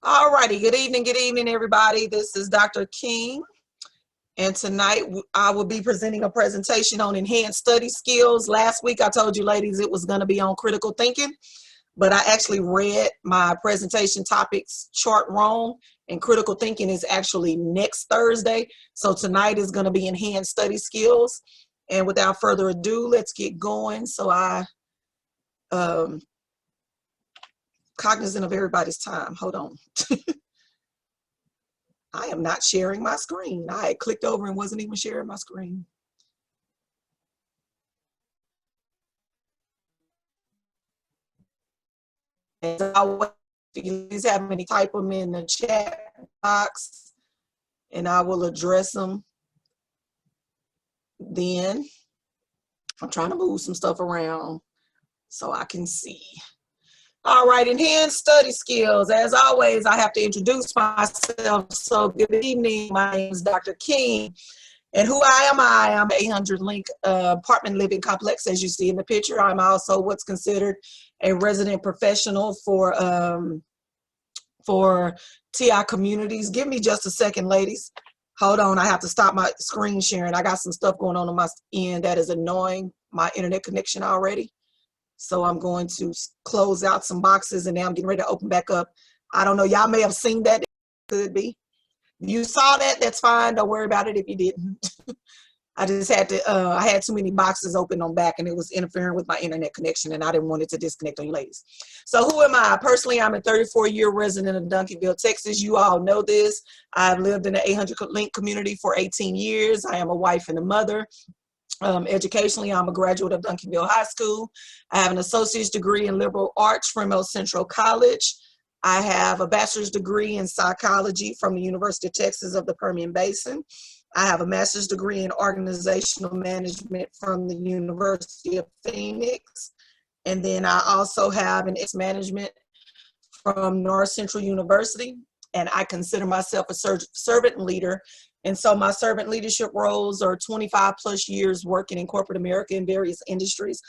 All righty. Good evening, everybody. This is Dr. King, and tonight I will be presenting a presentation on enhanced study skills. Last week I told you ladies it was going to be on critical thinking, but I actually read my presentation topics chart wrong, and critical thinking is actually next Thursday. So tonight is going to be enhanced study skills. And without further ado, let's get going. So cognizant of everybody's time. Hold on. I am not sharing my screen. I had clicked over and wasn't even sharing my screen. As always, if you guys have any, type them in the chat box and I will address them then. I'm trying to move some stuff around so I can see. All right, enhanced study skills. As always, I have to introduce myself. So good evening. My name is Dr. King. And who I am 800 Link apartment living complex, as you see in the picture. I'm also what's considered a resident professional for TI communities. Give me just a second, ladies. Hold on, I have to stop my screen sharing. I got some stuff going on my end that is annoying my internet connection already. So I'm going to close out some boxes and now I'm getting ready to open back up. I don't know, y'all may have seen that. It could be. You saw that, that's fine. Don't worry about it if you didn't. I just had to, I had too many boxes open on back and it was interfering with my internet connection and I didn't want it to disconnect on you ladies. So who am I? Personally, I'm a 34-year resident of Duncanville, Texas. You all know this. I've lived in the 800 Link community for 18 years. I am a wife and a mother. Educationally, I'm a graduate of Duncanville High School. I have an associate's degree in liberal arts from El Centro College. I have a bachelor's degree in psychology from the University of Texas of the Permian Basin. I have a master's degree in organizational management from the University of Phoenix. And then I also have an management from North Central University. And I consider myself a servant leader. And so my servant leadership roles are 25 plus years working in corporate America in various industries.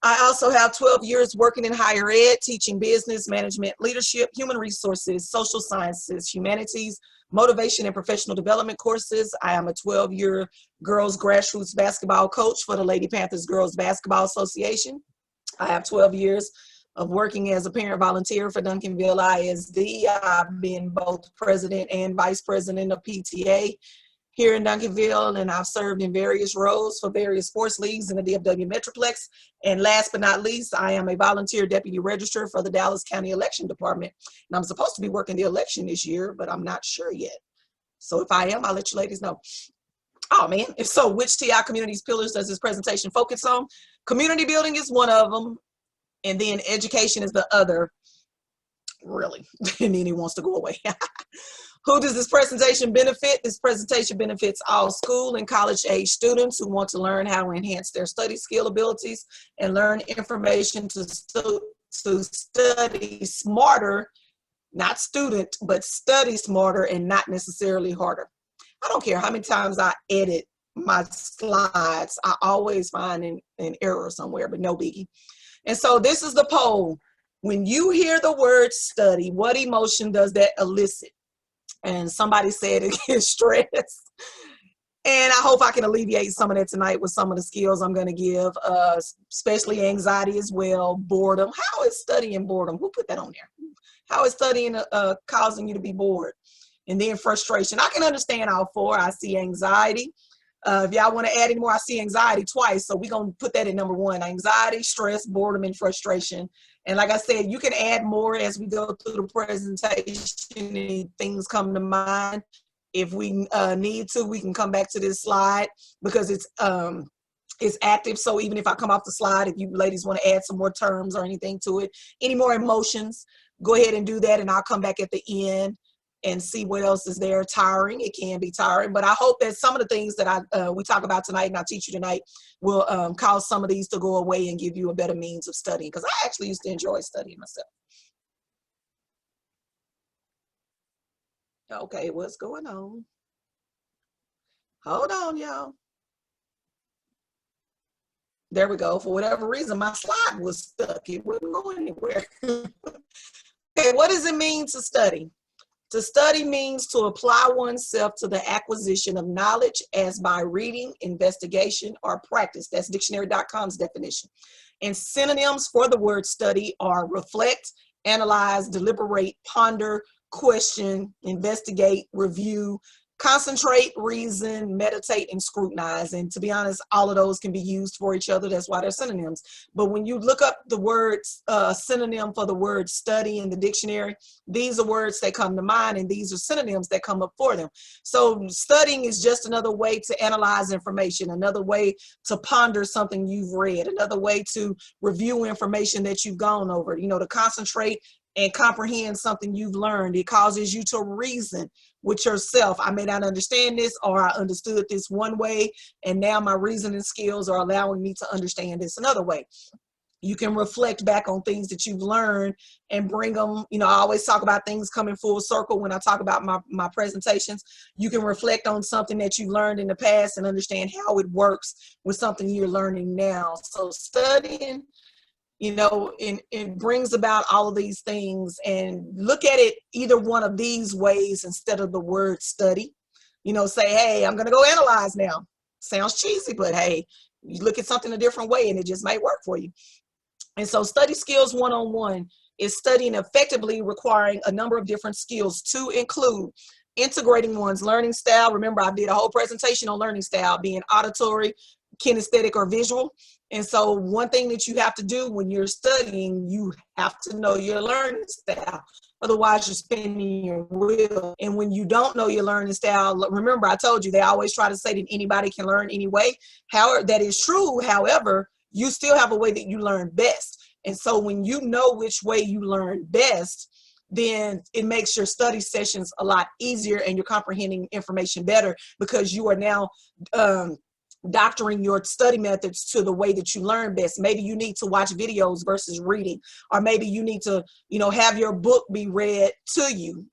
I also have 12 years working in higher ed, teaching business, management, leadership, human resources, social sciences, humanities, motivation and professional development courses. I am a 12-year girls grassroots basketball coach for the Lady Panthers Girls Basketball Association. I have 12 years of working as a parent volunteer for Duncanville ISD. I've been both president and vice president of PTA here in Duncanville, and I've served in various roles for various sports leagues in the DFW Metroplex. And last but not least, I am a volunteer deputy registrar for the Dallas County Election Department. And I'm supposed to be working the election this year, but I'm not sure yet. So if I am, I'll let you ladies know. Oh man, if so, which TI communities pillars does this presentation focus on? Community building is one of them, and then education is the other, really, and then he wants to go away. Who does this presentation benefit? This presentation benefits all school and college age students who want to learn how to enhance their study skill abilities and learn information to study smarter, not student, but study smarter and not necessarily harder. I don't care how many times I edit my slides, I always find an error somewhere, but no biggie. And so this is the poll. When you hear the word study, what emotion does that elicit? And somebody said it gets stress. And I hope I can alleviate some of that tonight with some of the skills I'm going to give, especially anxiety as well, boredom. How is studying boredom? Who put that on there? How is studying causing you to be bored? And then frustration. I can understand all four. I see anxiety. If y'all want to add any more, I see anxiety twice. So we're going to put that at number one. Anxiety, stress, boredom, and frustration. And like I said, you can add more as we go through the presentation and things come to mind. If we need to, we can come back to this slide because it's active. So even if I come off the slide, if you ladies want to add some more terms or anything to it, any more emotions, go ahead and do that. And I'll come back at the end and see what else is there. Tiring, it can be tiring, but I hope that some of the things that we talk about tonight and I teach you tonight will cause some of these to go away and give you a better means of studying, because I actually used to enjoy studying myself. Okay, what's going on? Hold on, y'all. There we go. For whatever reason, my slide was stuck. It wouldn't go anywhere. Okay, what does it mean to study? To study means to apply oneself to the acquisition of knowledge as by reading, investigation, or practice. That's dictionary.com's definition. And synonyms for the word study are reflect, analyze, deliberate, ponder, question, investigate, review, concentrate, reason, meditate, and scrutinize. And to be honest, all of those can be used for each other. That's why they're synonyms. But when you look up the words synonym for the word study in the dictionary, these are words that come to mind, and these are synonyms that come up for them. So studying is just another way to analyze information, another way to ponder something you've read, another way to review information that you've gone over, to concentrate and comprehend something you've learned. It causes you to reason with yourself. I may not understand this, or I understood this one way, and now my reasoning skills are allowing me to understand this another way. You can reflect back on things that you've learned and bring them, I always talk about things coming full circle when I talk about my presentations. You can reflect on something that you learned in the past and understand how it works with something you're learning now. So studying, it brings about all of these things, and look at it either one of these ways instead of the word study. Say, hey, I'm going to go analyze now. Sounds cheesy, but hey, you look at something a different way and it just might work for you. And so study skills 101 is studying effectively, requiring a number of different skills to include integrating one's learning style. Remember, I did a whole presentation on learning style being auditory, kinesthetic, or visual. And so one thing that you have to do when you're studying, you have to know your learning style. Otherwise, you're spinning your wheel. And when you don't know your learning style, remember, I told you, they always try to say that anybody can learn any way. However, that is true. However, you still have a way that you learn best. And so when you know which way you learn best, then it makes your study sessions a lot easier and you're comprehending information better, because you are now doctoring your study methods to the way that you learn best. Maybe you need to watch videos versus reading, or maybe you need to, have your book be read to you.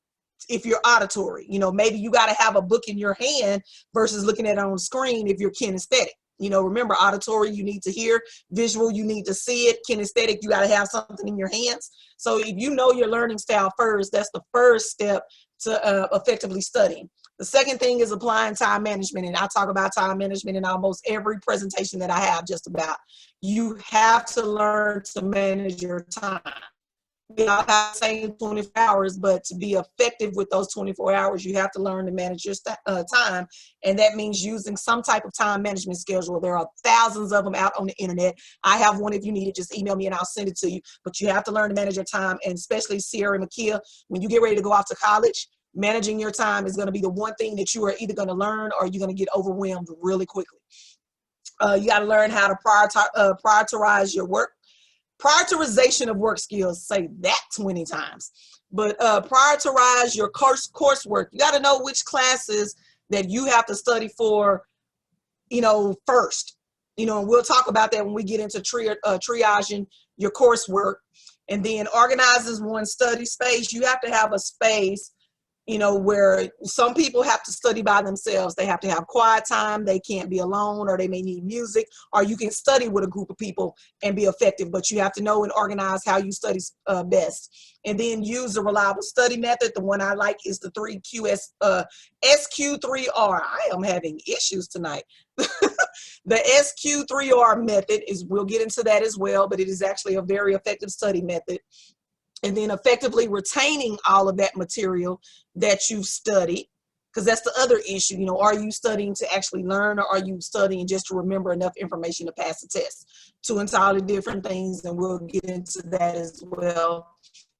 If you're auditory, maybe you got to have a book in your hand versus looking at it on screen if you're kinesthetic. Remember, auditory, you need to hear; visual, you need to see it; kinesthetic, you got to have something in your hands. So if you know your learning style first, that's the first step to effectively studying. The second thing is applying time management. And I talk about time management in almost every presentation that I have, just about. You have to learn to manage your time. We all have the same 24 hours, but to be effective with those 24 hours, you have to learn to manage your time. And that means using some type of time management schedule. There are thousands of them out on the internet. I have one. If you need it, just email me and I'll send it to you. But you have to learn to manage your time. And especially Sierra and Makia, when you get ready to go off to college, managing your time is going to be the one thing that you are either going to learn or you're going to get overwhelmed really quickly. You got to learn how to prioritize your work. Prioritization of work skills, say that 20 times. But prioritize your coursework. You got to know which classes that you have to study for, first. And we'll talk about that when we get into triaging your coursework. And then organizes one's study space. You have to have a space, where some people have to study by themselves. They have to have quiet time. They can't be alone, or they may need music, or you can study with a group of people and be effective, but you have to know and organize how you study best. And then use a reliable study method. The one I like is the SQ3R. I am having issues tonight. The SQ3R method we'll get into that as well, but it is actually a very effective study method. And then effectively retaining all of that material that you've studied, because that's the other issue. Are you studying to actually learn, or are you studying just to remember enough information to pass the test? Two entirely different things, and we'll get into that as well.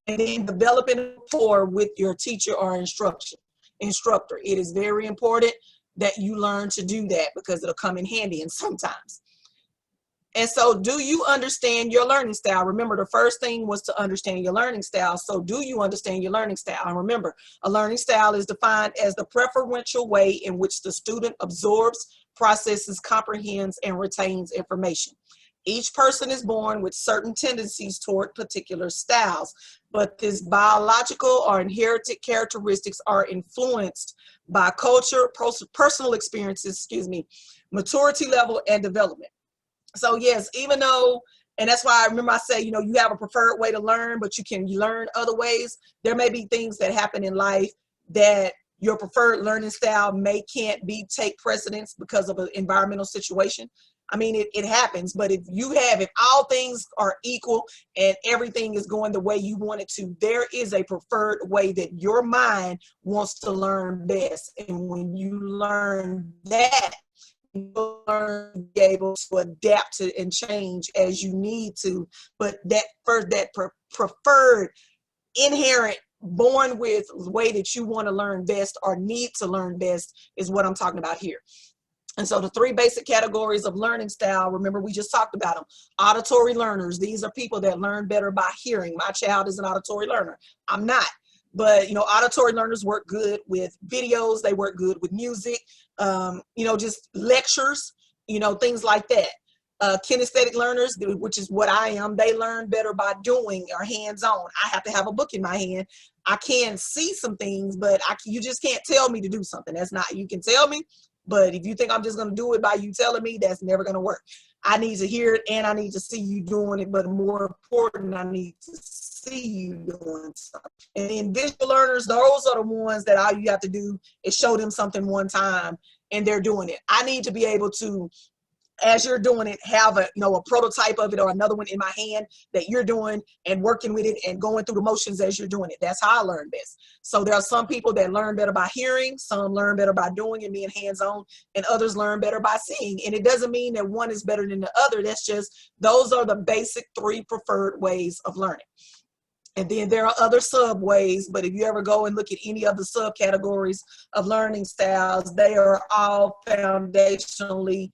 And then developing rapport with your teacher or instructor. It is very important that you learn to do that, because it'll come in handy and sometimes. And so, do you understand your learning style? Remember, the first thing was to understand your learning style. So do you understand your learning style? And remember, a learning style is defined as the preferential way in which the student absorbs, processes, comprehends, and retains information. Each person is born with certain tendencies toward particular styles, but these biological or inherited characteristics are influenced by culture, personal experiences, maturity level, and development. So yes, even though, and that's why I remember I say, you have a preferred way to learn, but you can learn other ways. There may be things that happen in life that your preferred learning style can't take precedence because of an environmental situation. I mean, it happens, but if all things are equal and everything is going the way you want it to, there is a preferred way that your mind wants to learn best. And when you learn that, you'll learn to be able to adapt to and change as you need to. But that preferred, inherent, born with way that you want to learn best or need to learn best is what I'm talking about here. And so the three basic categories of learning style, remember we just talked about them. Auditory learners, these are people that learn better by hearing. My child is an auditory learner. I'm not. But, auditory learners work good with videos. They work good with music, just lectures, things like that. Kinesthetic learners, which is what I am, they learn better by doing or hands-on. I have to have a book in my hand. I can see some things, but you just can't tell me to do something. You can tell me, but if you think I'm just going to do it by you telling me, that's never going to work. I need to hear it and I need to see you doing it, but more important, I need to see you doing something. And then visual learners, those are the ones that all you have to do is show them something one time and they're doing it. I need to be able to, as you're doing it, have a prototype of it or another one in my hand that you're doing and working with it and going through the motions as you're doing it. That's how I learn best. So there are some people that learn better by hearing, some learn better by doing and being hands-on, and others learn better by seeing. And it doesn't mean that one is better than the other. That's just, those are the basic three preferred ways of learning. And then there are other sub ways, but if you ever go and look at any of the subcategories of learning styles, they are all foundationally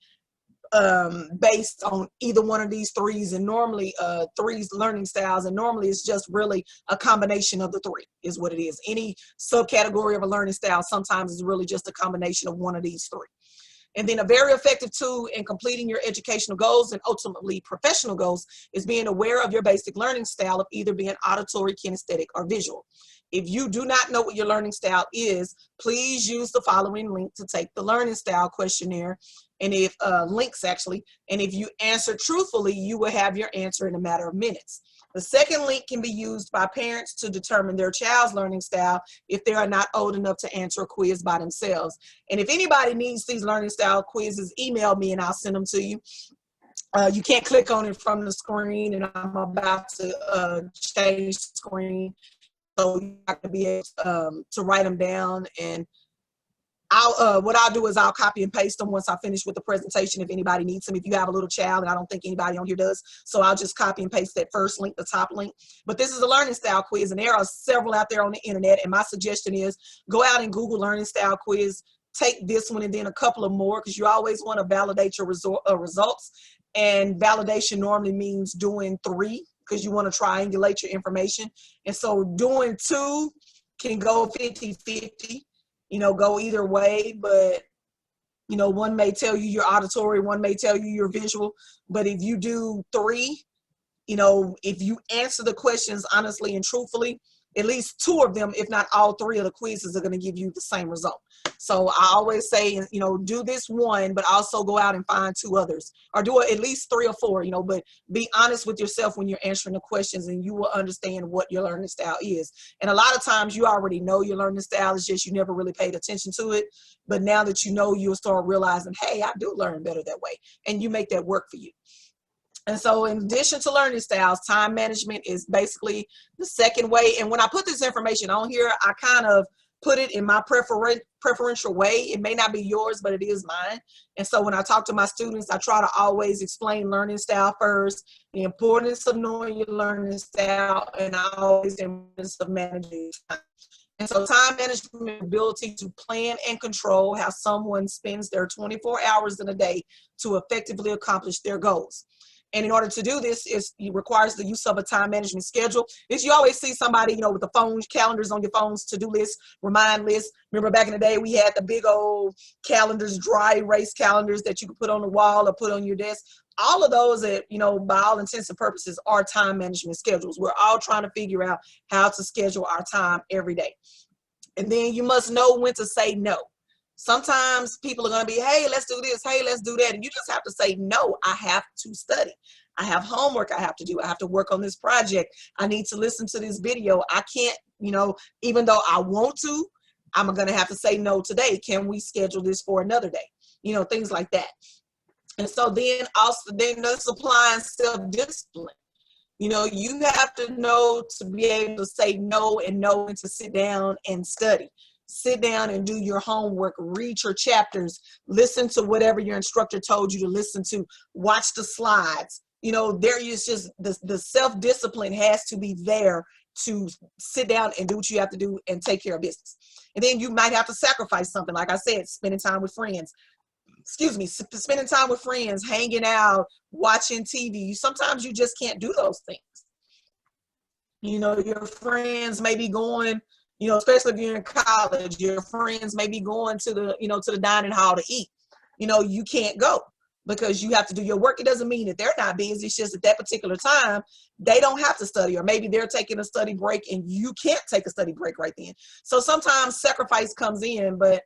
based on either one of these threes, and normally threes learning styles, and normally it's just really a combination of the three is what it is. Any subcategory of a learning style sometimes is really just a combination of one of these three. And then a very effective tool in completing your educational goals and ultimately professional goals is being aware of your basic learning style of either being auditory, kinesthetic, or visual. If you do not know what your learning style is, please use the following link to take the learning style questionnaire, and if links actually, and if you answer truthfully, you will have your answer in a matter of minutes. The second link can be used by parents to determine their child's learning style if they are not old enough to answer a quiz by themselves. And if anybody needs these learning style quizzes, email me and I'll send them to you. You can't click on it from the screen, and I'm about to change the screen. So you're not going to be able to write them down, and what I'll do is I'll copy and paste them once I finish with the presentation if anybody needs them. If you have a little child, and I don't think anybody on here does, so I'll just copy and paste that first link, the top link. But this is a learning style quiz, and there are several out there on the internet, and my suggestion is go out and Google learning style quiz, take this one and then a couple of more, because you always want to validate your results, and validation normally means doing 3, because you want to triangulate your information. And so doing 2 can go 50-50, go either way, but one may tell you you're auditory, one may tell you you're visual. But if you do 3, if you answer the questions honestly and truthfully, at least 2 of them, if not all 3 of the quizzes, are going to give you the same result. So I always say, do this one, but also go out and find 2 others, or do at least 3 or 4, but be honest with yourself when you're answering the questions, and you will understand what your learning style is. And a lot of times you already know your learning style, it's just you never really paid attention to it. But now that you know, you'll start realizing, hey, I do learn better that way, and you make that work for you. And so in addition to learning styles, time management is basically the second way. And when I put this information on here, I kind of put it in my preferential way. It may not be yours, but it is mine. And so when I talk to my students, I try to always explain learning style first, the importance of knowing your learning style, and always the importance of managing time. And so time management, ability to plan and control how someone spends their 24 hours in a day to effectively accomplish their goals. And in order to do this, it requires the use of a time management schedule. You always see somebody, with the phones, calendars on your phones, to-do lists, remind lists. Remember back in the day, we had the big old calendars, dry erase calendars that you could put on the wall or put on your desk. All of those that, by all intents and purposes, are time management schedules. We're all trying to figure out how to schedule our time every day. And then you must know when to say no. Sometimes people are going to be, hey, let's do this. Hey, let's do that. And you just have to say, no, I have to study. I have homework I have to do. I have to work on this project. I need to listen to this video. I can't, even though I want to, I'm going to have to say no today. Can we schedule this for another day? You know, things like that. And so then also, then that's applying self-discipline. You know, you have to know to be able to say no and know when to sit down and study. Sit down and do your homework, read your chapters, listen to whatever your instructor told you to listen to, watch the slides. You know, there is just the self-discipline has to be there to sit down and do what you have to do and take care of business. And then you might have to sacrifice something. Like I said, spending time with friends. Excuse me, spending time with friends, hanging out, watching TV. Sometimes you just can't do those things. You know, your friends may be going, you know, especially if you're in college, your friends may be going to the, you know, to the dining hall to eat. You know, you can't go because you have to do your work. It doesn't mean that they're not busy. It's just at that particular time, they don't have to study, or maybe they're taking a study break and you can't take a study break right then. So sometimes sacrifice comes in, but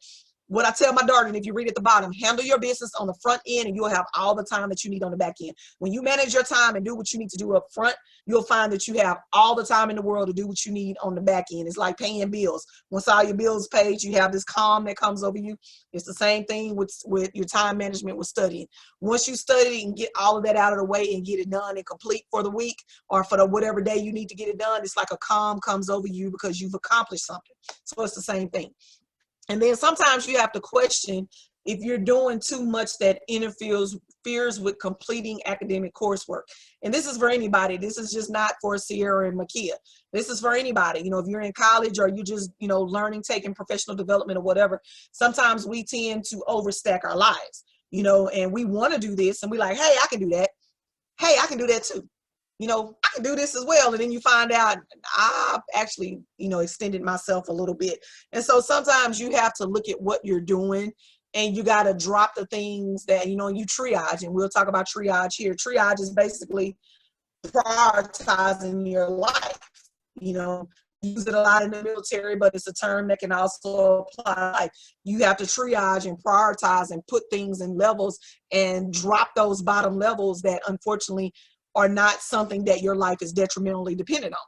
what I tell my daughter, and if you read at the bottom, handle your business on the front end and you'll have all the time that you need on the back end. When you manage your time and do what you need to do up front, you'll find that you have all the time in the world to do what you need on the back end. It's like paying bills. Once all your bills paid, you have this calm that comes over you. It's the same thing with your time management with studying. Once you study and get all of that out of the way and get it done and complete for the week or for the whatever day you need to get it done, it's like a calm comes over you because you've accomplished something. So it's the same thing. And then sometimes you have to question if you're doing too much that interferes with completing academic coursework. And this is for anybody. This is just not for Sierra and Makia. This is for anybody. You know, if you're in college or you just, you know, learning, taking professional development or whatever, sometimes we tend to overstack our lives, you know, and we want to do this and we're like, hey, I can do that. Hey, I can do that too. You know, I can do this as well. And then you find out I've actually, you know, extended myself a little bit. And so sometimes you have to look at what you're doing and you got to drop the things that, you know, you triage. And we'll talk about triage here. Triage is basically prioritizing your life. You know, use it a lot in the military, but it's a term that can also apply to life. You have to triage and prioritize and put things in levels and drop those bottom levels that unfortunately are not something that your life is detrimentally dependent on.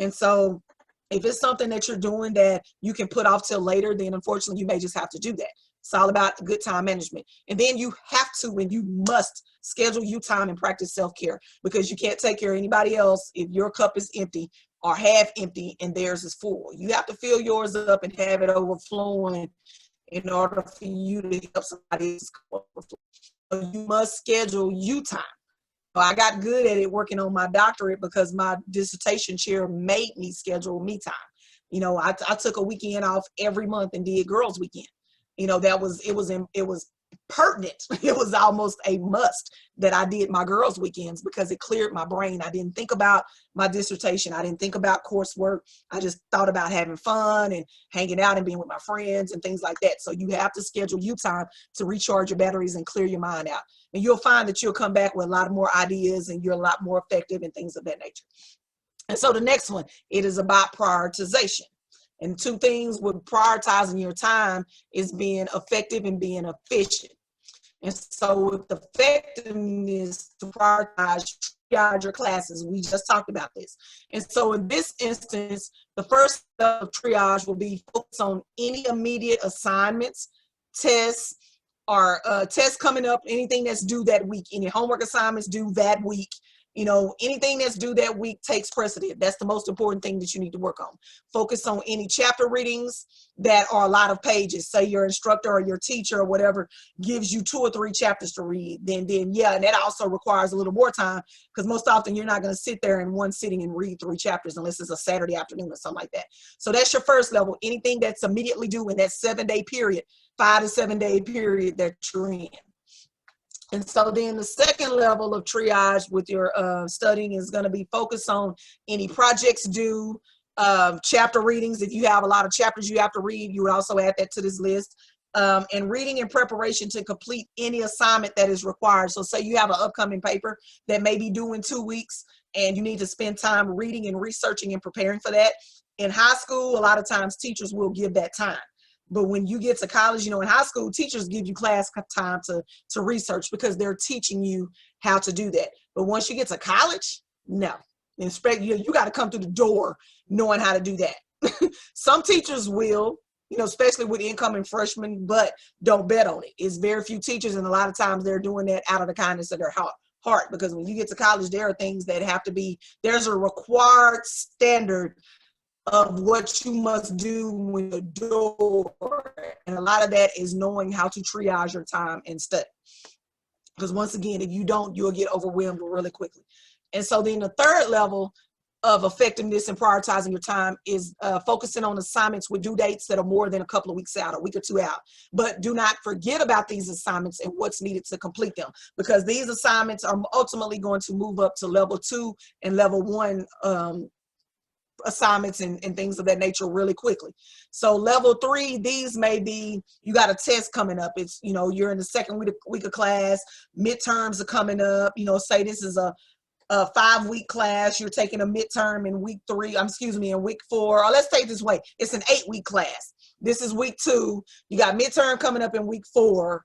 And so if it's something that you're doing that you can put off till later, then unfortunately you may just have to do that. It's all about good time management. And then you have to, and you must schedule you time and practice self-care, because you can't take care of anybody else if your cup is empty or half empty and theirs is full. You have to fill yours up and have it overflowing in order for you to help somebody else overflow. So you must schedule you time. I got good at it working on my doctorate because my dissertation chair made me schedule me time. You know, I took a weekend off every month and did girls' weekend. You know, it was pertinent. It was almost a must that I did my girls' weekends because it cleared my brain. I didn't think about my dissertation. I didn't think about coursework. I just thought about having fun and hanging out and being with my friends and things like that. So you have to schedule you time to recharge your batteries and clear your mind out. And you'll find that you'll come back with a lot more ideas and you're a lot more effective and things of that nature. And so the next one, it is about prioritization. And two things with prioritizing your time is being effective and being efficient. And so with the effectiveness to prioritize your classes, we just talked about this. And so in this instance, the first step of triage will be focus on any immediate assignments, tests, or tests coming up, anything that's due that week, any homework assignments due that week. You know, anything that's due that week takes precedent. That's the most important thing that you need to work on. Focus on any chapter readings that are a lot of pages. Say your instructor or your teacher or whatever gives you 2 or 3 chapters to read. Then yeah, and that also requires a little more time because most often you're not going to sit there in one sitting and read 3 chapters unless it's a Saturday afternoon or something like that. So that's your first level. Anything that's immediately due in that 7-day period, 5 to 7 day period that you're in. And so then the second level of triage with your studying is going to be focused on any projects due, chapter readings. If you have a lot of chapters you have to read, you would also add that to this list. And reading in preparation to complete any assignment that is required. So say you have an upcoming paper that may be due in 2 weeks and you need to spend time reading and researching and preparing for that. In high school, a lot of times teachers will give that time. But when you get to college, you know, in high school, teachers give you class time to research because they're teaching you how to do that. But once you get to college, no. You got to come through the door knowing how to do that. Some teachers will, especially with incoming freshmen, but don't bet on it. It's very few teachers, and a lot of times they're doing that out of the kindness of their heart, because when you get to college, there are things that have to be, there's a required standard of what you must do when you're door. And a lot of that is knowing how to triage your time and study. Because once again, if you don't, you'll get overwhelmed really quickly. And so then the third level of effectiveness and prioritizing your time is focusing on assignments with due dates that are more than a couple of weeks out, a week or two out. But do not forget about these assignments and what's needed to complete them, because these assignments are ultimately going to move up to level 2 and level 1 assignments and things of that nature really quickly. So level 3, these may be, you got a test coming up. It's, you're in the second week of class, midterms are coming up, say this is a 5-week class, you're taking a midterm in week 3, in week 4, or let's take this way, it's an 8-week class. This is week 2, you got midterm coming up in week 4,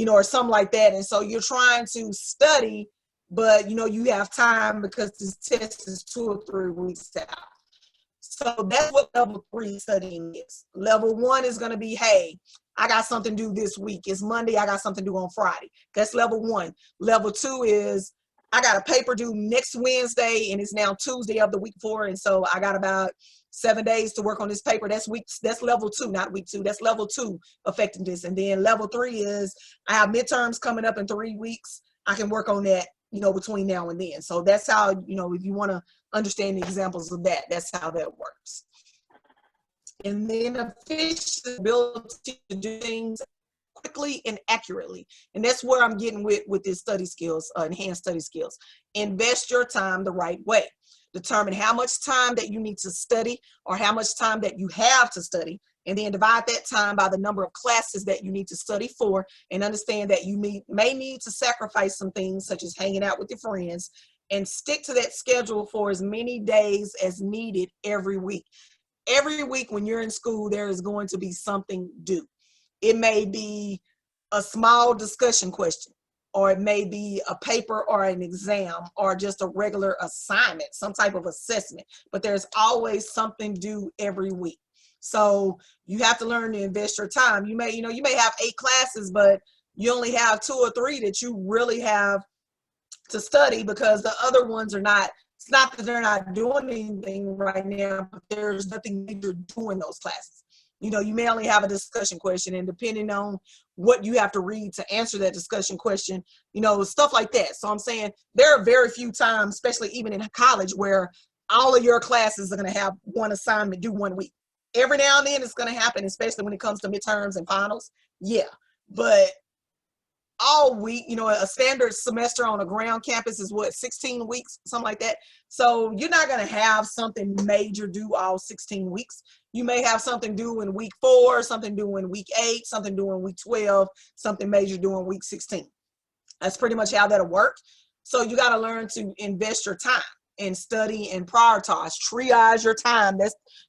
or something like that. And so you're trying to study, but you have time because this test is 2 or 3 weeks out. So that's what level 3 studying is. Level 1 is going to be, hey, I got something to do this week. It's Monday, I got something to do on Friday. That's level 1. Level 2 is, I got a paper due next Wednesday, and it's now Tuesday of the week 4, and so I got about 7 days to work on this paper. That's level 2, not week 2. That's level 2 effectiveness. And then level 3 is, I have midterms coming up in 3 weeks. I can work on that, between now and then. So that's how, if you want to understand the examples of that, that's how that works. And then efficiency, ability to do things quickly and accurately. And that's where I'm getting with this study skills, enhanced study skills. Invest your time the right way. Determine how much time that you need to study, or how much time that you have to study, and then divide that time by the number of classes that you need to study for, and understand that you may need to sacrifice some things, such as hanging out with your friends, and stick to that schedule for as many days as needed every week. Every week when you're in school, there is going to be something due. It may be a small discussion question, or it may be a paper or an exam, or just a regular assignment, some type of assessment, but there's always something due every week. So you have to learn to invest your time. You may have 8 classes, but you only have 2 or 3 that you really have to study, because the other ones are not, it's not that they're not doing anything right now, but there's nothing major doing those classes. You may only have a discussion question, and depending on what you have to read to answer that discussion question, stuff like that. So I'm saying there are very few times, especially even in college, where all of your classes are going to have one assignment due one week. Every now and then it's going to happen, especially when it comes to midterms and finals. Yeah, but all week, a standard semester on a ground campus is 16 weeks, something like that. So you're not going to have something major due all 16 weeks. You may have something due in week 4, something due in week 8, something due in week 12, something major due in week 16. That's pretty much how that'll work. So you got to learn to invest your time and study and prioritize, triage your time.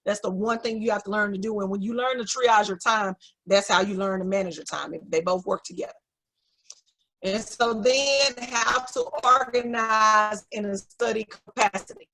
That's the one thing you have to learn to do. And when you learn to triage your time, that's how you learn to manage your time. They both work together. And so then how to organize in a study capacity.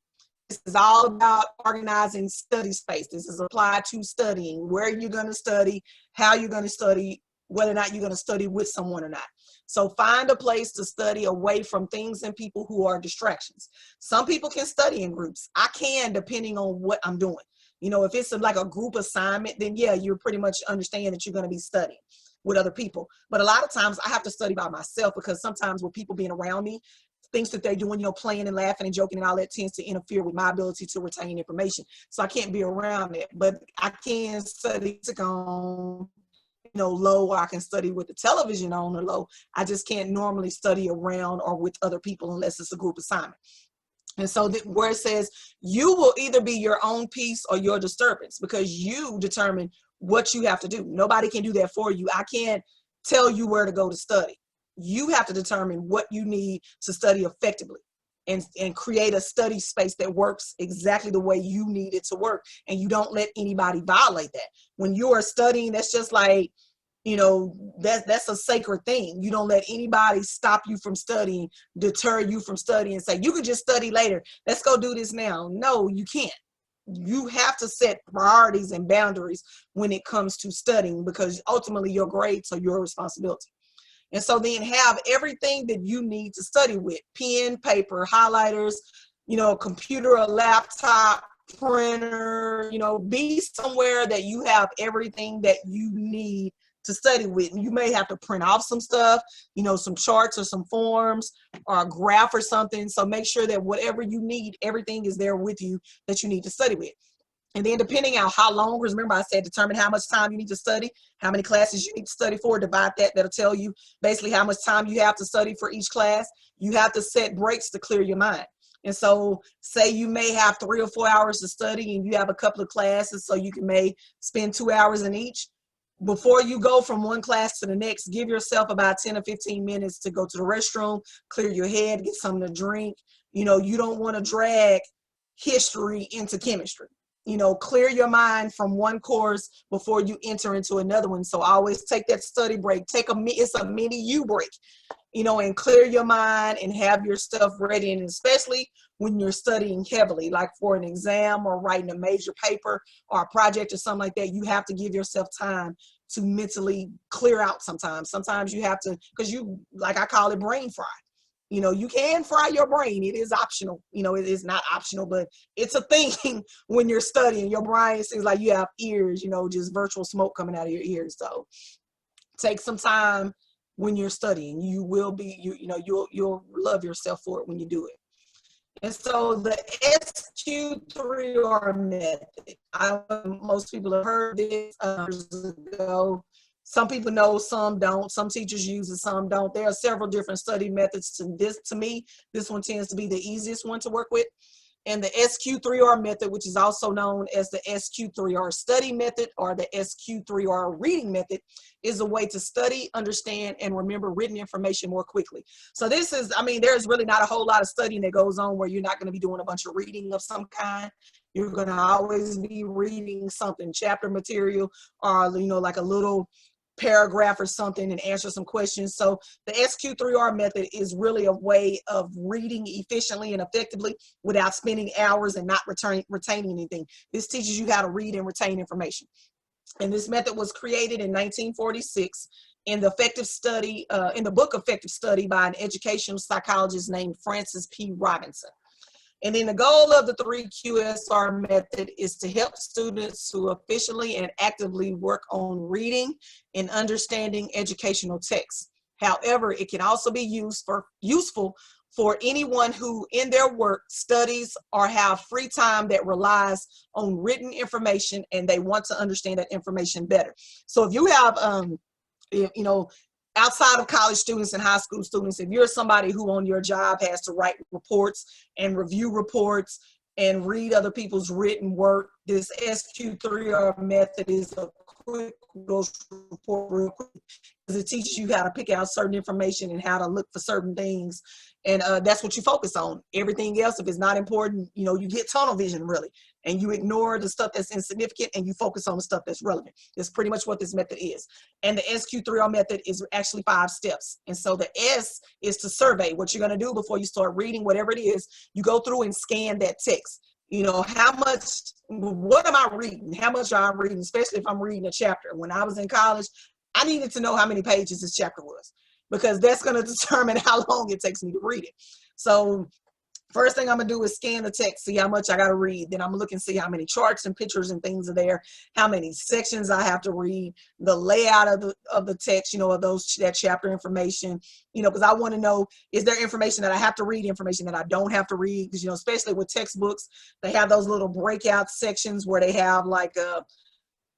This is all about organizing study space. This is applied to studying, where you're going to study, how you're going to study, whether or not you're going to study with someone or not. So find a place to study away from things and people who are distractions. Some people can study in groups. I can, depending on what I'm doing. If it's like a group assignment, then yeah, you're pretty much understand that you're going to be studying with other people. But a lot of times I have to study by myself, because sometimes with people being around me, things that they're doing, playing and laughing and joking and all that tends to interfere with my ability to retain information. So I can't be around it, but I can study on, low, or I can study with the television on or low. I just can't normally study around or with other people unless it's a group assignment. And so where it says you will either be your own peace or your disturbance, because you determine what you have to do. Nobody can do that for you. I can't tell you where to go to study. You have to determine what you need to study effectively, and create a study space that works exactly the way you need it to work. And you don't let anybody violate that. When you are studying, that's just like, that's a sacred thing. You don't let anybody stop you from studying, deter you from studying, and say, you can just study later. Let's go do this now. No, you can't. you have to set priorities and boundaries when it comes to studying, because ultimately your grades are your responsibility. And so then have everything that you need to study with: pen, paper, highlighters, computer, a laptop, printer, be somewhere that you have everything that you need to study with. And you may have to print off some stuff, some charts or some forms or a graph or something. So make sure that whatever you need, everything is there with you that you need to study with. And then depending on how long, remember I said determine how much time you need to study, how many classes you need to study for, divide that. That'll tell you basically how much time you have to study for each class. You have to set breaks to clear your mind. And so say you may have 3 or 4 hours to study and you have a couple of classes, so you may spend 2 hours in each. Before you go from one class to the next, give yourself about 10 or 15 minutes to go to the restroom, clear your head, get something to drink. You don't want to drag history into chemistry. Clear your mind from one course before you enter into another one. So always take that study break. It's a mini U break, and clear your mind and have your stuff ready. And especially when you're studying heavily, like for an exam or writing a major paper or a project or something like that, you have to give yourself time to mentally clear out sometimes. Sometimes you have to, because like I call it brain fry. You can fry your brain. It is optional. It is not optional, but it's a thing when you're studying. Your brain seems like you have ears, just virtual smoke coming out of your ears. So take some time when you're studying. You will be, you'll love yourself for it when you do it. And so the SQ3R method, most people have heard this years ago. Some people know, some don't. Some teachers use it, some don't. There are several different study methods to this. To me, this one tends to be the easiest one to work with. And the SQ3R method, which is also known as the SQ3R study method or the SQ3R reading method, is a way to study, understand, and remember written information more quickly. So this is, there's really not a whole lot of studying that goes on where you're not going to be doing a bunch of reading of some kind. You're going to always be reading something, chapter material, or, like a little paragraph or something, and answer some questions. So the SQ3R method is really a way of reading efficiently and effectively without spending hours and not retaining anything. This teaches you how to read and retain information. And this method was created in 1946 in the book Effective Study by an educational psychologist named Francis P. Robinson. And then the goal of the 3QSR method is to help students to efficiently and actively work on reading and understanding educational texts. However, it can also be useful for anyone who in their work studies or have free time that relies on written information and they want to understand that information better. So if you have, outside of college students and high school students, if you're somebody who on your job has to write reports and review reports and read other people's written work, this SQ3R method is a quick report real quick, because it teaches you how to pick out certain information and how to look for certain things. And that's what you focus on. Everything else, if it's not important, you get tunnel vision really, and you ignore the stuff that's insignificant and you focus on the stuff that's relevant. That's pretty much what this method is. And the SQ3R method is actually 5 steps. And so the S is to survey. What you're going to do before you start reading, whatever it is, you go through and scan that text. What am I reading? How much am I reading, especially if I'm reading a chapter. When I was in college, I needed to know how many pages this chapter was, because that's going to determine how long it takes me to read it. So first thing I'm going to do is scan the text, see how much I got to read. Then I'm going to look and see how many charts and pictures and things are there, how many sections I have to read, the layout of the text, that chapter information, because I want to know, is there information that I have to read, information that I don't have to read? Because, especially with textbooks, they have those little breakout sections where they have like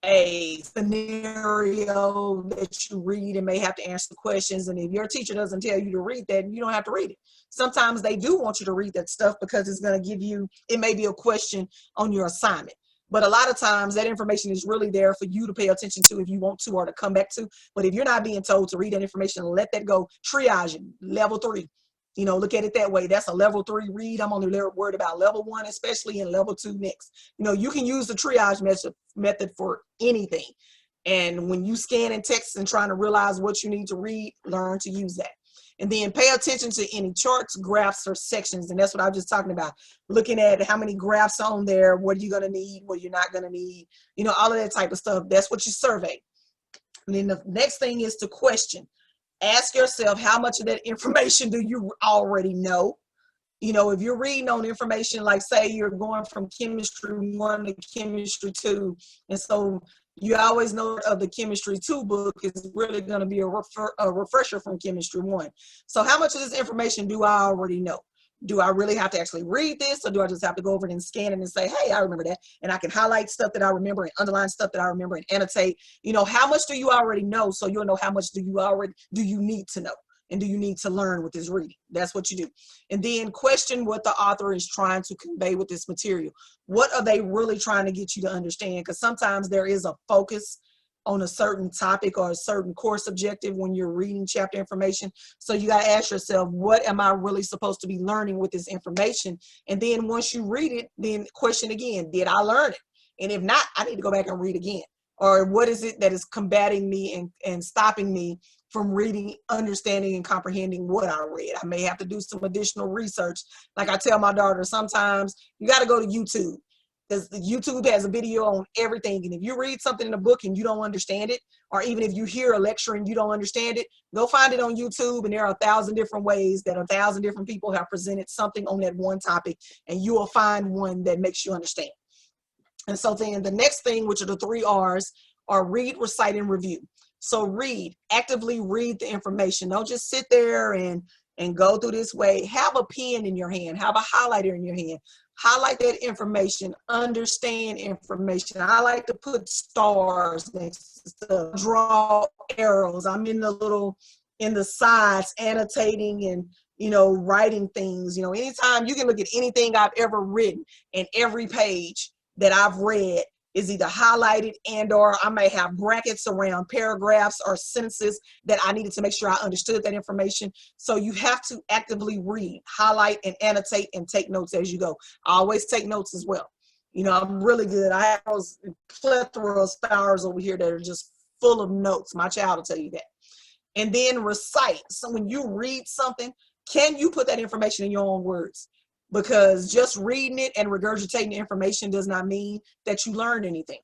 a scenario that you read and may have to answer questions. And if your teacher doesn't tell you to read that, you don't have to read it. Sometimes they do want you to read that stuff because it's going to give you, it may be a question on your assignment. But a lot of times that information is really there for you to pay attention to if you want to, or to come back to. But if you're not being told to read that information, let that go. Triage it, level 3. Look at it that way. That's a level 3 read. I'm only worried about level 1, especially, in level 2 next. You can use the triage method for anything. And when you scan in text and trying to realize what you need to read, learn to use that. And then pay attention to any charts, graphs, or sections. And that's what I was just talking about. Looking at how many graphs on there, what are you going to need, what you're not going to need, you know, all of that type of stuff. That's what you survey. And then the next thing is to question. Ask yourself, how much of that information do you already know? You know, if you're reading on information, like say you're going from chemistry 1 to chemistry 2, and so you always know of the chemistry 2 book is really going to be a refresher from chemistry 1. So how much of this information do I already know? Do I really have to actually read this, or do I just have to go over it and scan it and say, hey, I remember that, and I can highlight stuff that I remember and underline stuff that I remember and annotate? You know, how much do you already know, so you'll know how much do you need to know, and do you need to learn with this reading? That's what you do. And then question what the author is trying to convey with this material. What are they really trying to get you to understand? Because sometimes there is a focus on a certain topic or a certain course objective when you're reading chapter information. So you got to ask yourself, what am I really supposed to be learning with this information? And then once you read it, then question again, did I learn it? And if not, I need to go back and read again. Or what is it that is combating me and stopping me from reading, understanding, and comprehending what I read? I may have to do some additional research. Like I tell my daughter, sometimes you got to go to YouTube, because YouTube has a video on everything. And if you read something in a book and you don't understand it, or even if you hear a lecture and you don't understand it, go find it on YouTube. And there are 1,000 different ways that 1,000 different people have presented something on that one topic, and you will find one that makes you understand. And so then the next thing, which are the 3 R's, are read, recite, and review. So read, actively read the information. Don't just sit there and go through this way. Have a pen in your hand, have a highlighter in your hand. Highlight that information, understand information. I like to put stars next to stuff, draw arrows. I'm in the sides, annotating and, you know, writing things. You know, anytime you can look at anything I've ever written, and every page that I've read is either highlighted or I may have brackets around paragraphs or sentences that I needed to make sure I understood that information. So you have to actively read, highlight, and annotate, and take notes as you go. I always take notes as well. You know, I'm really good. I have those plethora of stars over here that are just full of notes. My child will tell you that. And then recite. So when you read something, can you put that information in your own words? Because just reading it and regurgitating the information does not mean that you learned anything.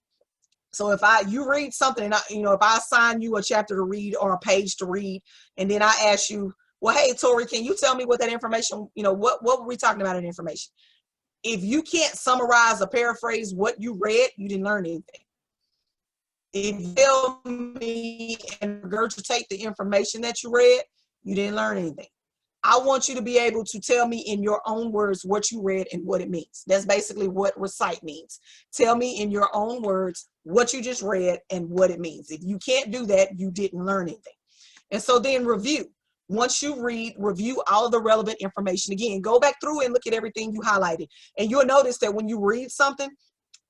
So if you read something, and if I assign you a chapter to read or a page to read, and then I ask you, well, hey, Tori, can you tell me what that information, what were we talking about in information? If you can't summarize or paraphrase what you read, you didn't learn anything. If you tell me and regurgitate the information that you read, you didn't learn anything. I want you to be able to tell me in your own words what you read and what it means. That's basically what recite means. Tell me in your own words what you just read and what it means. If you can't do that, you didn't learn anything. And so then review. Once you read, review all of the relevant information. Again, go back through and look at everything you highlighted. And you'll notice that when you read something,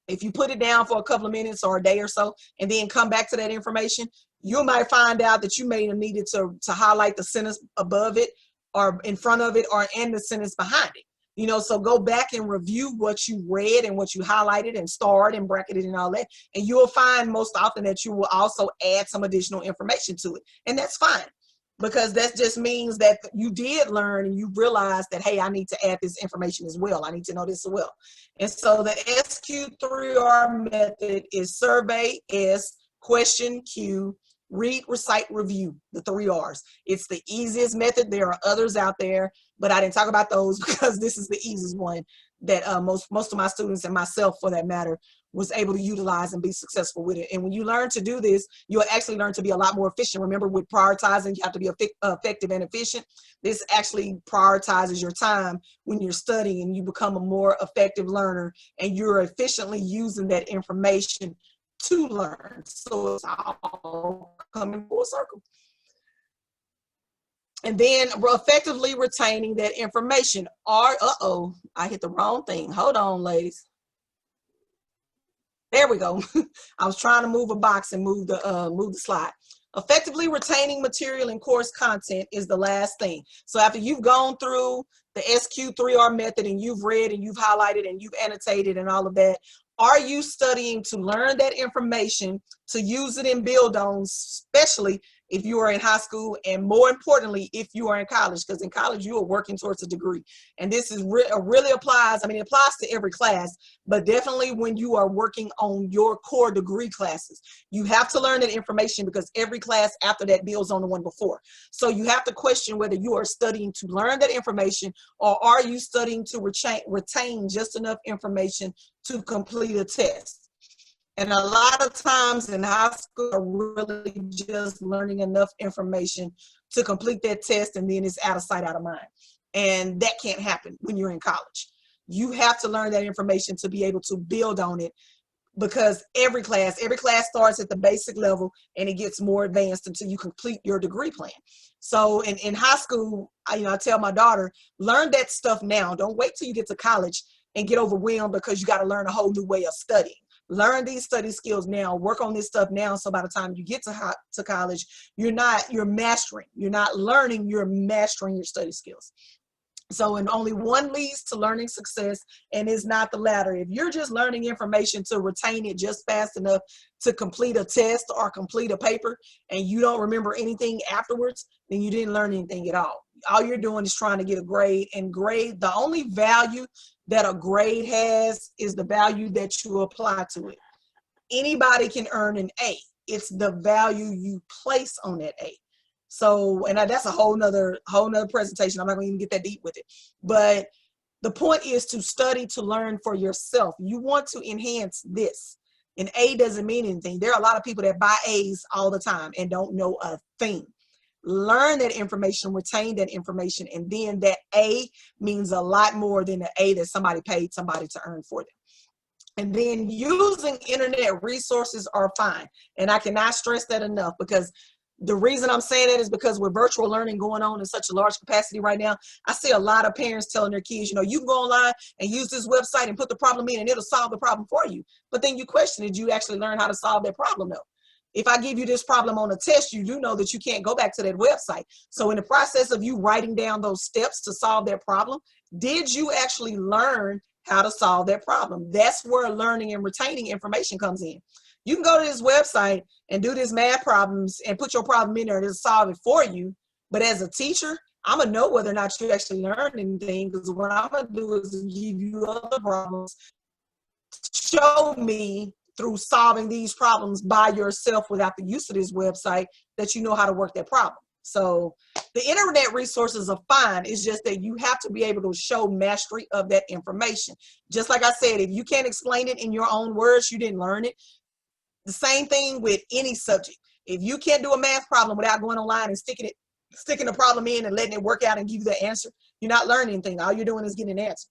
if you put it down for a couple of minutes or a day or so, and then come back to that information, you might find out that you may have needed to highlight the sentence above it, or in front of it, or in the sentence behind it. So go back and review what you read and what you highlighted and starred and bracketed and all that. And you will find most often that you will also add some additional information to it. And that's fine, because that just means that you did learn and you realized that, hey, I need to add this information as well. I need to know this as well. And so the SQ3R method is survey, S, question, Q, read, recite, review, the 3 R's. It's the easiest method. There are others out there, but I didn't talk about those because this is the easiest one that most of my students, and myself for that matter, was able to utilize and be successful with it. And when you learn to do this, you'll actually learn to be a lot more efficient. Remember, with prioritizing, you have to be effective and efficient. This actually prioritizes your time when you're studying, and you become a more effective learner, and you're efficiently using that information to learn. So it's all coming full circle. And then effectively retaining that information. I hit the wrong thing. Hold on, ladies. There we go. I was trying to move a box and move the slide. Effectively retaining material and course content is the last thing. So after you've gone through the SQ3R method and you've read and you've highlighted and you've annotated and all of that, Are you studying to learn that information, to use it and build on, especially if you are in high school, and more importantly, if you are in college? Because in college, you are working towards a degree. And this is really applies, I mean, it applies to every class, but definitely when you are working on your core degree classes, you have to learn that information, because every class after that builds on the one before. So you have to question whether you are studying to learn that information, or are you studying to retain just enough information to complete a test. And a lot of times in high school, are really just learning enough information to complete that test, and then it's out of sight, out of mind. And that can't happen when you're in college. You have to learn that information to be able to build on it, because every class starts at the basic level and it gets more advanced until you complete your degree plan. So in high school, I tell my daughter, learn that stuff now. Don't wait till you get to college and get overwhelmed because you got to learn a whole new way of studying. Learn these study skills now, work on this stuff now, so by the time you get to college, you're mastering. You're not learning, you're mastering your study skills. So, and only one leads to learning success, and it's not the latter. If you're just learning information to retain it just fast enough to complete a test or complete a paper, and you don't remember anything afterwards, then you didn't learn anything at all. All you're doing is trying to get a grade, and the only value that a grade has is the value that you apply to it. Anybody can earn an A. It's the value you place on that A. So, and that's a whole nother presentation. I'm not going to even get that deep with it. But the point is to study, to learn for yourself. You want to enhance this. An A doesn't mean anything. There are a lot of people that buy A's all the time and don't know a thing. Learn that information, retain that information, and then that A means a lot more than the A that somebody paid somebody to earn for them. And then using internet resources are fine. And I cannot stress that enough, because the reason I'm saying that is because with virtual learning going on in such a large capacity right now, I see a lot of parents telling their kids, you can go online and use this website and put the problem in and it'll solve the problem for you. But then you question, did you actually learn how to solve that problem though? If I give you this problem on a test, you do know that you can't go back to that website. So in the process of you writing down those steps to solve that problem, did you actually learn how to solve that problem? That's where learning and retaining information comes in. You can go to this website and do this math problems and put your problem in there and it'll solve it for you. But as a teacher, I'm going to know whether or not you actually learned anything, because what I'm going to do is give you other problems. Show me through solving these problems by yourself without the use of this website that you know how to work that problem. So the internet resources are fine. It's just that you have to be able to show mastery of that information. Just like I said, if you can't explain it in your own words, you didn't learn it. The same thing with any subject. If you can't do a math problem without going online and sticking the problem in and letting it work out and give you the answer, you're not learning anything. All you're doing is getting an answer.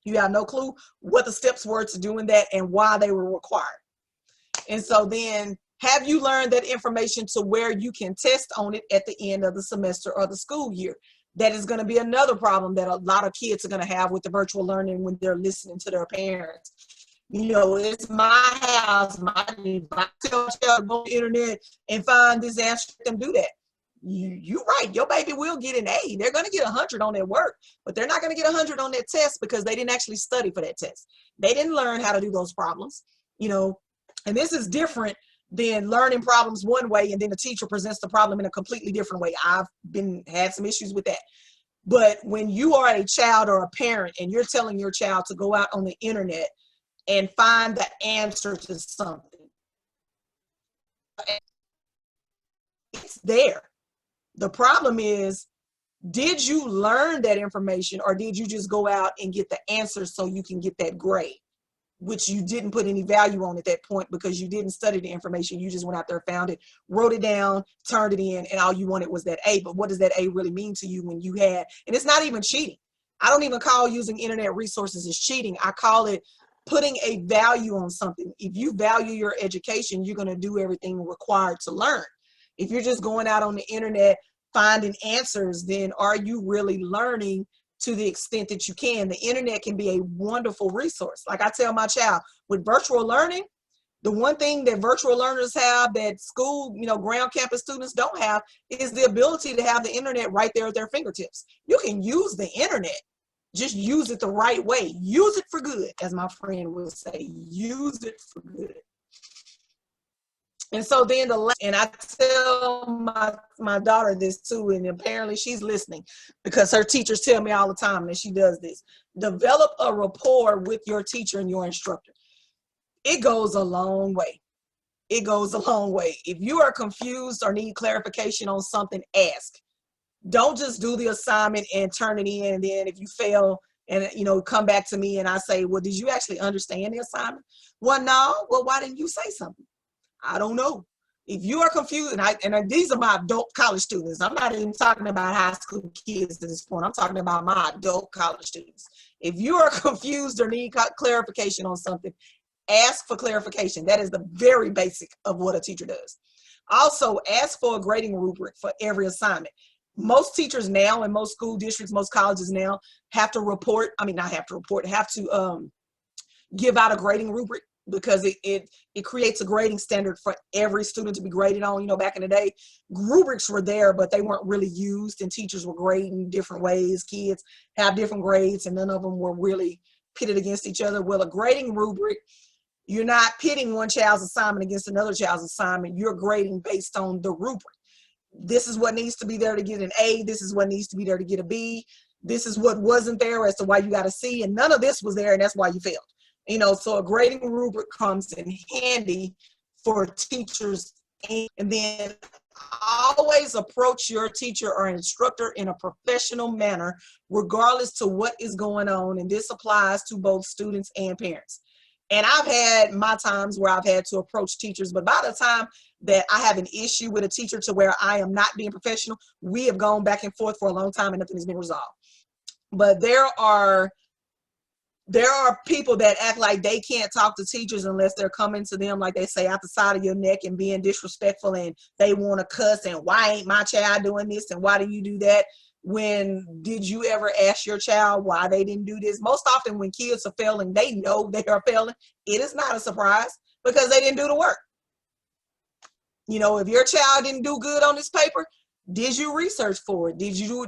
You have no clue what the steps were to doing that and why they were required. And so then, have you learned that information to where you can test on it at the end of the semester or the school year? That is going to be another problem that a lot of kids are going to have with the virtual learning when they're listening to their parents. It's my house, if I tell a child to go on the internet and find this answer, them do that. You're right, your baby will get an A. They're going to get 100 on their work, but they're not going to get 100 on their test because they didn't actually study for that test. They didn't learn how to do those problems, and this is different than learning problems one way and then the teacher presents the problem in a completely different way. I've had some issues with that. But when you are a child or a parent and you're telling your child to go out on the internet and find the answer to something, it's there. The problem is, did you learn that information, or did you just go out and get the answer so you can get that grade, which you didn't put any value on at that point because you didn't study the information. You just went out there, found it, wrote it down, turned it in, and all you wanted was that A. But what does that A really mean to you when you had, and it's not even cheating. I don't even call using internet resources as cheating. I call it putting a value on something. If you value your education, you're going to do everything required to learn. If you're just going out on the internet finding answers, then are you really learning to the extent that you can? The internet can be a wonderful resource. Like I tell my child, with virtual learning, the one thing that virtual learners have that school, ground campus students don't have is the ability to have the internet right there at their fingertips. You can use the internet Just use it the right way. Use it for good, as my friend would say. Use it for good. And so then and I tell my daughter this too, and apparently she's listening because her teachers tell me all the time that she does this. Develop a rapport with your teacher and your instructor. It goes a long way. It goes a long way. If you are confused or need clarification on something, ask. Don't just do the assignment and turn it in, and then if you fail and come back to me and I say, well, did you actually understand the assignment? Well, no. Well, why didn't you say something? I don't know. If you are confused, and these are my adult college students. I'm not even talking about high school kids at this point. I'm talking about my adult college students. If you are confused or need clarification on something, ask for clarification. That is the very basic of what a teacher does. Also, ask for a grading rubric for every assignment. Most teachers now in most school districts, most colleges now have to report, have to give out a grading rubric, because it creates a grading standard for every student to be graded on. Back in the day, rubrics were there, but they weren't really used, and teachers were grading different ways. Kids have different grades, and none of them were really pitted against each other. Well, a grading rubric, you're not pitting one child's assignment against another child's assignment. You're grading based on the rubric. This is what needs to be there to get an A. This is what needs to be there to get a B. This is what wasn't there as to why you got a C, and none of this was there, and that's why you failed. So a grading rubric comes in handy for teachers. And then always approach your teacher or instructor in a professional manner, regardless to what is going on. And this applies to both students and parents. And I've had my times where I've had to approach teachers, but by the time that I have an issue with a teacher to where I am not being professional, we have gone back and forth for a long time and nothing has been resolved. But there are people that act like they can't talk to teachers unless they're coming to them, like they say, out the side of your neck and being disrespectful, and they want to cuss, and why ain't my child doing this, and why do you do that? When did you ever ask your child why they didn't do this? Most often when kids are failing, they know they are failing. It is not a surprise because they didn't do the work. If your child didn't do good on this paper, did you research for it? Did you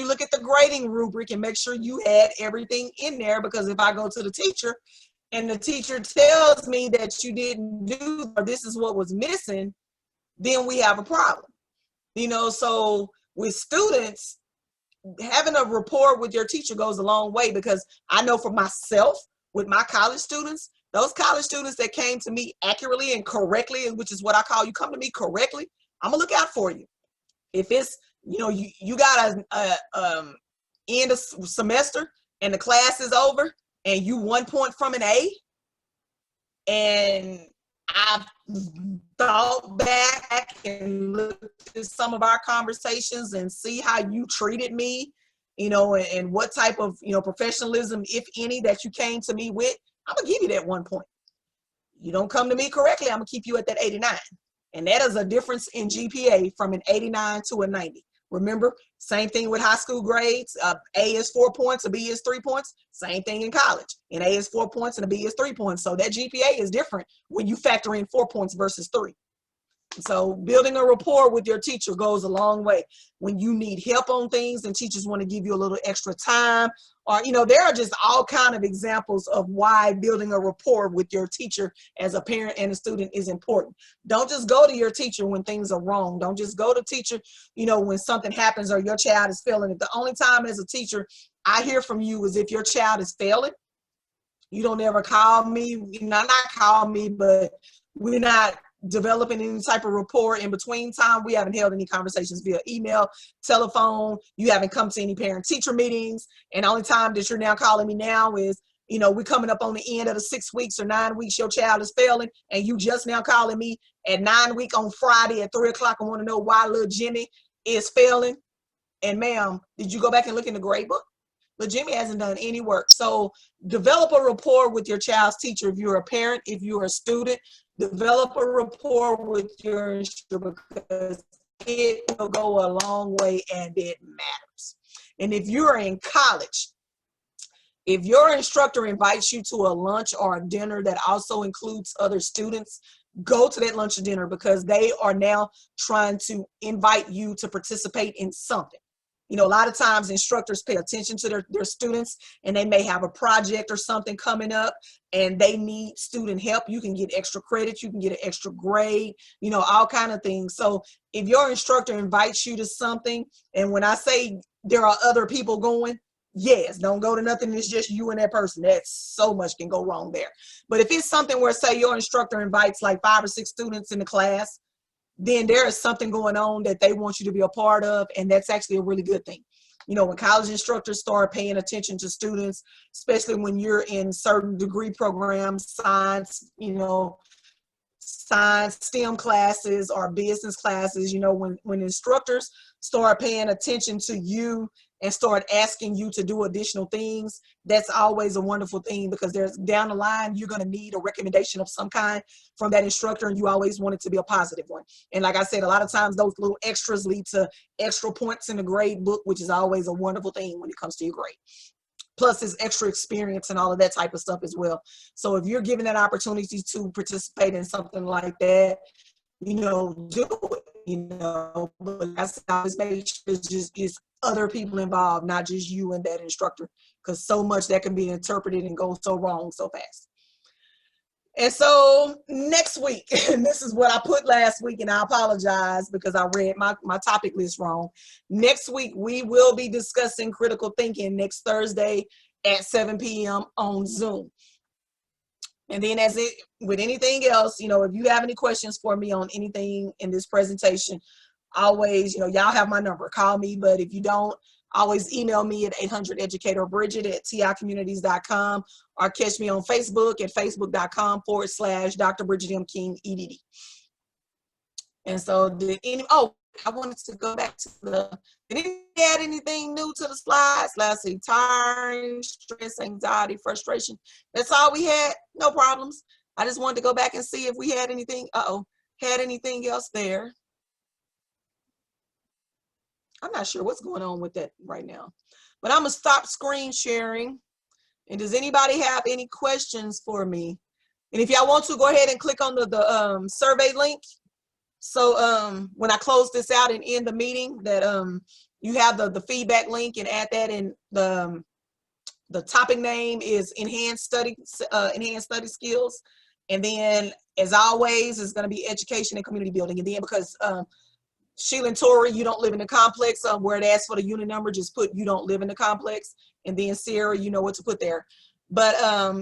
look at the grading rubric and make sure you had everything in there? Because if I go to the teacher and the teacher tells me that you didn't do, or this is what was missing, then we have a problem. So with students, having a rapport with your teacher goes a long way, because I know for myself, with my college students, those college students that came to me accurately and correctly, which is what I call, you come to me correctly, I'm gonna look out for you. If it's, you got a end of semester and the class is over and you 1 point from an A, and I've thought back and looked at some of our conversations and see how you treated me, and what type of, professionalism, if any, that you came to me with, I'm gonna give you that 1 point. You don't come to me correctly, I'm gonna keep you at that 89. And that is a difference in GPA from an 89 to a 90. Remember, same thing with high school grades. A is 4 points, a B is 3 points. Same thing in college. An A is 4 points and a B is 3 points. So that GPA is different when you factor in 4 points versus 3. So building a rapport with your teacher goes a long way. When you need help on things and teachers want to give you a little extra time, or, there are just all kind of examples of why building a rapport with your teacher as a parent and a student is important. Don't just go to your teacher when things are wrong. Don't just go to teacher, when something happens or your child is failing. If the only time as a teacher I hear from you is if your child is failing, you don't ever call me, not call me, but we're not developing any type of rapport in between time. We haven't held any conversations via email, telephone. You haven't come to any parent-teacher meetings. And the only time that you're now calling me now is, we're coming up on the end of the 6 weeks or 9 weeks your child is failing, and you just now calling me at 9 weeks on Friday at 3 o'clock and want to know why little Jimmy is failing. And ma'am, did you go back and look in the grade book? But Jimmy hasn't done any work. So develop a rapport with your child's teacher. If you're a parent, if you're a student, develop a rapport with your instructor, because it will go a long way and it matters. And if you're in college, if your instructor invites you to a lunch or a dinner that also includes other students, go to that lunch or dinner, because they are now trying to invite you to participate in something. You know, a lot of times instructors pay attention to their students, and they may have a project or something coming up and they need student help. You can get extra credit, you can get an extra grade, you know, all kind of things. So if your instructor invites you to something, and when I say there are other people going, yes, don't go to nothing. It's just you and that person. That's so much can go wrong there. But if it's something where, say, your instructor invites like 5 or 6 students in the class, then there is something going on that they want you to be a part of, and that's actually a really good thing. You know, when college instructors start paying attention to students, especially when you're in certain degree programs, science, you know, science, STEM classes or business classes, you know, when instructors start paying attention to you and start asking you to do additional things, that's always a wonderful thing, because there's down the line, you're going to need a recommendation of some kind from that instructor, and you always want it to be a positive one. And like I said, a lot of times those little extras lead to extra points in the grade book, which is always a wonderful thing when it comes to your grade. Plus it's extra experience and all of that type of stuff as well. So if you're given that opportunity to participate in something like that, you know, do it, you know, but that's always make sure it's other people involved, not just you and that instructor, because so much that can be interpreted and go so wrong so fast. And so next week, and this is what I put last week, and I apologize because I read my topic list wrong. Next week, we will be discussing critical thinking next Thursday at 7 p.m. on Zoom. And then as it with anything else, you know, if you have any questions for me on anything in this presentation, always, you know, y'all have my number, call me. But if you don't, always email me at 800educatorbridget@ticommunities.com, or catch me on Facebook at facebook.com/Dr. Bridget M. King, EDD. And so I wanted to go back to did anybody add anything new to the slides? Let's see, tiring, stress, anxiety, frustration. That's all we had, no problems. I just wanted to go back and see if we had anything, had anything else there. I'm not sure what's going on with that right now, but I'm gonna stop screen sharing. And does anybody have any questions for me? And if y'all want to, go ahead and click on the survey link. So when I close this out and end the meeting, that you have the feedback link, and add that in. The topic name is enhanced study skills. And then as always, it's gonna be education and community building. And then because Sheila and Tori, you don't live in the complex, where it asks for the unit number, just put you don't live in the complex. And then Sarah, you know what to put there. But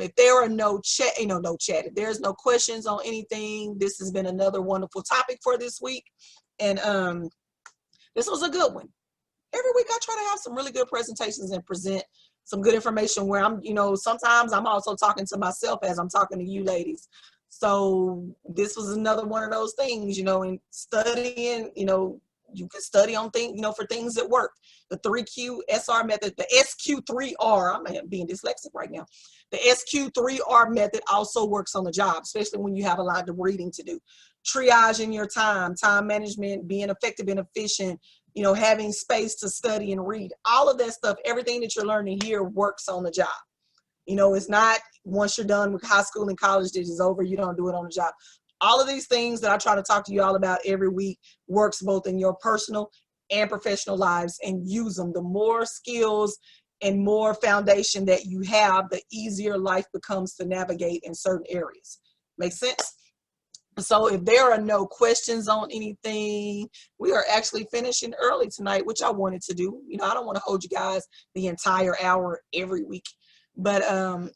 if there are no chat, if there's no questions on anything, this has been another wonderful topic for this week. And this was a good one. Every week I try to have some really good presentations and present some good information where I'm, sometimes I'm also talking to myself as I'm talking to you ladies. So this was another one of those things, and studying, you can study on things, for things that work. The 3Q SR method, the SQ3R, I'm being dyslexic right now. The SQ3R method also works on the job, especially when you have a lot of reading to do. Triaging your time management, being effective and efficient, having space to study and read. All of that stuff, everything that you're learning here works on the job. It's not once you're done with high school and college that is over, you don't do it on the job. All of these things that I try to talk to you all about every week works both in your personal and professional lives, and use them. The more skills and more foundation that you have, the easier life becomes to navigate in certain areas. Make sense? So if there are no questions on anything, we are actually finishing early tonight, which I wanted to do. I don't want to hold you guys the entire hour every week. But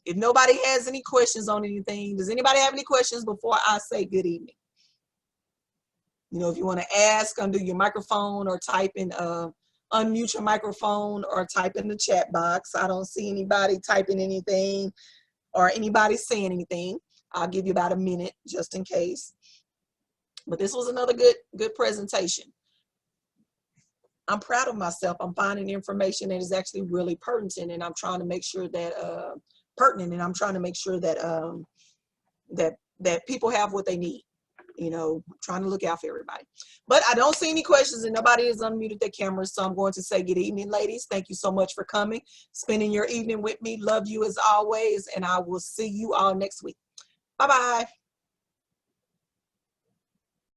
if nobody has any questions on anything, does anybody have any questions before I say good evening? If you want to ask, undo your microphone, or type in, unmute your microphone, or type in the chat box. I don't see anybody typing anything or anybody saying anything. I'll give you about a minute just in case. But this was another good presentation. I'm proud of myself. I'm finding information that is actually really pertinent, and I'm trying to make sure that that people have what they need. Trying to look out for everybody. But I don't see any questions, and nobody has unmuted their cameras, so I'm going to say good evening, ladies. Thank you so much for coming, spending your evening with me. Love you as always, and I will see you all next week. Bye-bye.